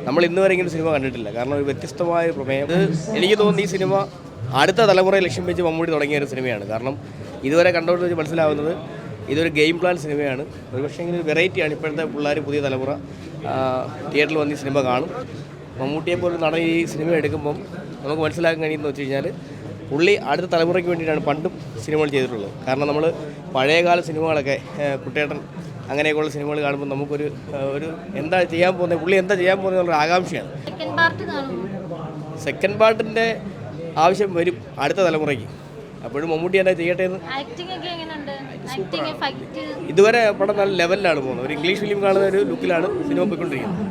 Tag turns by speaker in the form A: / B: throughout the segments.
A: നമ്മൾ ഇന്ന് വരെ ഇങ്ങനെ സിനിമ കണ്ടിട്ടില്ല. കാരണം ഒരു വ്യത്യസ്തമായ പ്രമേയം. എനിക്ക് തോന്നുന്നു ഈ സിനിമ അടുത്ത തലമുറയെ ലക്ഷ്യം വെച്ച് മമ്മൂട്ടി തുടങ്ങിയ ഒരു സിനിമയാണ്. കാരണം ഇതുവരെ കണ്ടോണ്ട് വെച്ച് മനസ്സിലാവുന്നത് ഇതൊരു ഗെയിം പ്ലാൻ സിനിമയാണ്. ഒരുപക്ഷെ ഇങ്ങനെ ഒരു വെറൈറ്റിയാണ്. ഇപ്പോഴത്തെ പിള്ളേർ പുതിയ തലമുറ തിയേറ്ററിൽ വന്ന് ഈ സിനിമ കാണും. മമ്മൂട്ടിയെ പോലും നടൻ ഈ സിനിമ എടുക്കുമ്പം നമുക്ക് മനസ്സിലാക്കാൻ കഴിയുന്നത് വെച്ച് കഴിഞ്ഞാൽ പുള്ളി അടുത്ത തലമുറയ്ക്ക് വേണ്ടിയിട്ടാണ് പണ്ടും സിനിമകൾ ചെയ്തിട്ടുള്ളത്. കാരണം നമ്മൾ പഴയകാല സിനിമകളൊക്കെ കുട്ടേട്ടൻ അങ്ങനെയൊക്കെയുള്ള സിനിമകൾ കാണുമ്പോൾ നമുക്കൊരു എന്താ ചെയ്യാൻ പോകുന്നത്, പുള്ളി എന്താ ചെയ്യാൻ പോകുന്നത് എന്നുള്ള ആകാംക്ഷയാണ്. സെക്കൻഡ് പാർട്ടിൻ്റെ ആവശ്യം വരും അടുത്ത തലമുറയ്ക്ക്. അപ്പോഴും മമ്മൂട്ടി എന്താ ചെയ്യട്ടെ എന്ന്. ഇതുവരെ പടം നല്ല ലെവലിലാണ് പോകുന്നത്. ഒരു ഇംഗ്ലീഷ് ഫിലിം കാണുന്ന ഒരു ലുക്കിലാണ് സിനിമ പോയിക്കൊണ്ടിരിക്കുന്നത്.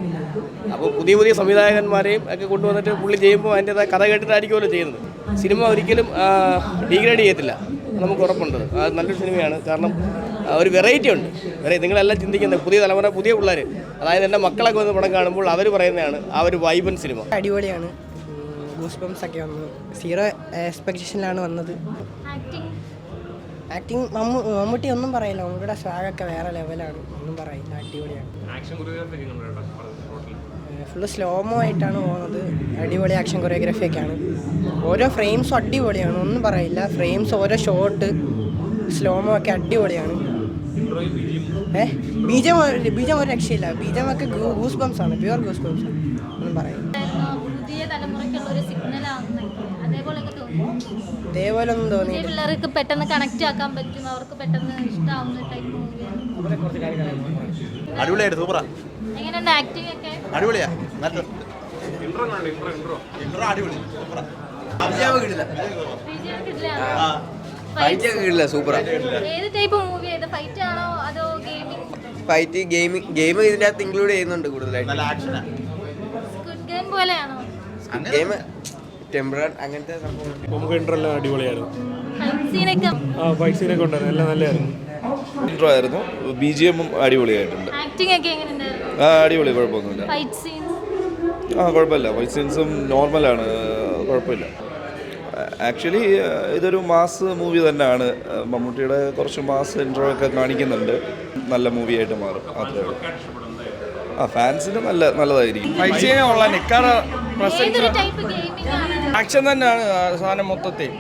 A: അപ്പോൾ പുതിയ പുതിയ സംവിധായകന്മാരെയും ഒക്കെ കൊണ്ടുവന്നിട്ട് പുള്ളി ചെയ്യുമ്പോൾ അതിൻ്റെതായ കഥ കേട്ടിട്ടായിരിക്കുമല്ലോ ചെയ്യുന്നത്. സിനിമ ഒരിക്കലും ഡീഗ്രേഡ് ചെയ്യത്തില്ല, നമുക്ക് ഉറപ്പുണ്ട്. അത് നല്ലൊരു സിനിമയാണ്. കാരണം ഒരു വെറൈറ്റി ഉണ്ട്. നിങ്ങളെല്ലാം ചിന്തിക്കുന്നത് പുതിയ തലമുറ, പുതിയ പിള്ളേർ, അതായത് എൻ്റെ മക്കളൊക്കെ വന്ന് പടം കാണുമ്പോൾ അവർ പറയുന്നതാണ് ആ ഒരു വൈബൻ സിനിമ.
B: അടിപൊളിയാണ്. ഗൂസ് ബംസ് ഒക്കെ വന്നു. സീറോ എക്സ്പെക്ടേഷനിലാണ് വന്നത്. ആക്ടിങ് മമ്മൂട്ടി ഒന്നും പറയില്ല. മമ്മൂട്ടിയുടെ സ്വാഗൊക്കെ വേറെ ലെവലാണ്. ഒന്നും പറയില്ല, അടിപൊളിയാണ്. ഫുള്ള് സ്ലോമോ ആയിട്ടാണ് പോകുന്നത്. അടിപൊളി ആക്ഷൻ കൊറിയോഗ്രാഫിയൊക്കെയാണ്. ഓരോ ഫ്രെയിംസും അടിപൊളിയാണ്, ഒന്നും പറയില്ല. ഫ്രെയിംസ് ഓരോ ഷോട്ട് സ്ലോമോ ഒക്കെ അടിപൊളിയാണ്. ബീജം ഒരു രക്ഷയില്ല. ബീജം ഒക്കെ ഗൂസ് ബംസ് ആണ്, പ്യുവർ ഗൂസ് ബംസ് ആണ്. ഒന്നും പറയില്ല. അതേപോലെ ഒന്നും തോന്നി.
C: പിള്ളേർക്ക് പെട്ടെന്ന് കണക്ട് ആക്കാൻ പറ്റും, അവർക്ക് പെട്ടെന്ന് ഇഷ്ടമാവുന്ന ടൈപ്പ് മൂവിയാണ്.
D: അടിപൊളിയായിട്ട് സൂപ്പറാ.
C: എങ്ങനെയുണ്ട് ആക്ടിംഗ് ഒക്കെ?
D: അടിപൊളിയാ. നല്ല ഇൻട്രോ അടിപൊളി സൂപ്പറാ.
E: ഫൈറ്റ് സൂപ്പറാ.
C: ഏത് ടൈപ്പ് മൂവി ആയത്? ഫൈറ്റ് ആണോ അതോ ഗെയിമിംഗ്?
E: ഫൈറ്റ് ഗെയിം ഇതിൻ്റെ അകത്ത് ഇൻക്ലൂഡ് ചെയ്യുന്നുണ്ട് കൂടുതലായിട്ട്.
D: നല്ല ആക്ഷനാ.
C: സ്ക്വിഡ് ഗെയിം പോലെയാണോ?
E: ഗെയിം ടെമ്പറർ അങ്ങനത്തെ സംഭവം.
F: നമുക്ക് ഇൻട്രോ എല്ലാം അടിപൊളിയായിരുന്നു.
C: ഫൈറ്റ് സീനൊക്കെ
F: ഫൈറ്റ് സീനൊക്കെ ഉണ്ടായിരുന്നു, എല്ലാം നല്ലതായിരുന്നു.
G: ഇൻട്രോ ആയിരുന്നു. BGM അടിപൊളിയായിട്ടുണ്ട്.
C: ആക്ടിംഗ് ഒക്കെ എങ്ങനെയുണ്ടായിരുന്നു?
G: അടിപൊളി, കുഴപ്പമൊന്നുമില്ല.
C: ഫൈറ്റ് സീൻസ്
G: കുഴപ്പമില്ല. ഫൈറ്റ് സീൻസും നോർമലാണ്, കുഴപ്പമില്ല. ആക്ച്വലി ഇതൊരു മാസ് മൂവി തന്നെയാണ്. മമ്മൂട്ടിയുടെ കുറച്ച് മാസ് ഇൻട്രോ ഒക്കെ കാണിക്കുന്നുണ്ട്. നല്ല മൂവിയായിട്ട് മാറും, അത്രേ ഉള്ളൂ. ഫാൻസിന് നല്ലതായിരിക്കും.
A: ഫൈറ്റ് സീനെ ഉള്ള
C: ഏതൊരു ടൈപ്പ് ഗെയിമിംഗ് ആണ്?
A: ആക്ഷൻ തന്നെയാണ് സാധനം മൊത്തത്തിൽ.